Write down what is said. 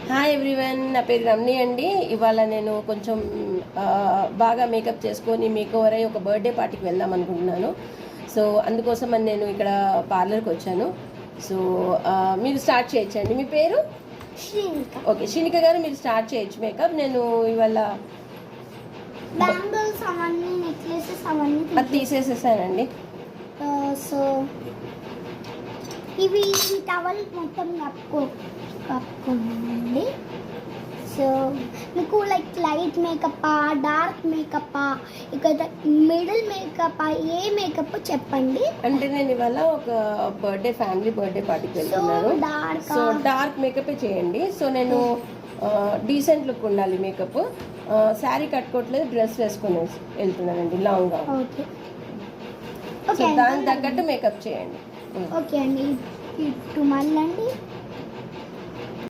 Hi everyone, నా పేరు రమణి అండి. ఇవాళ నేను కొంచెం బాగా మేకప్ చేసుకొని మేకోవర్ అయ్యి ఒక బర్త్డే పార్టీకి వెళ్దాం అనుకుంటున్నాను. సో అందుకోసం అని నేను ఇక్కడ పార్లర్కి వచ్చాను. సో మీరు స్టార్ట్ చేయొచ్చండి. మీ పేరు? శ్రీనిక. ఓకే, శ్రీనిక గారు మీరు స్టార్ట్ చేయొచ్చు మేకప్. నేను ఇవాళ బ్యాంగిల్స్ అవన్నీ నెక్లెసెస్ అవన్నీ అది తీసేసేసానండి. సో ఇవి టవల్ మొత్తం కప్పుకోండి. సో మీకు లైక్ లైట్ మేకప్పా, డార్క్ మేకప్పా, ఇక్కడ మిడిల్ మేకప్పా, ఏ మేకప్ చెప్పండి. అంటే నేను ఇవాళ ఒక ఫ్యామిలీ బర్త్డే పార్టీకి వెళ్తున్నాను. సో డార్క్ మేకప్ చేయండి. సో నేను డీసెంట్ లుక్ ఉండాలి మేకప్. శారీ కట్టుకోవట్లేదు, డ్రెస్ వేసుకొని వెళ్తున్నానండి లాంగ్గా. ఓకే, దానికి తగ్గట్టు మేకప్ చేయండి. ఓకే అండి. ఇటు మళ్ళీ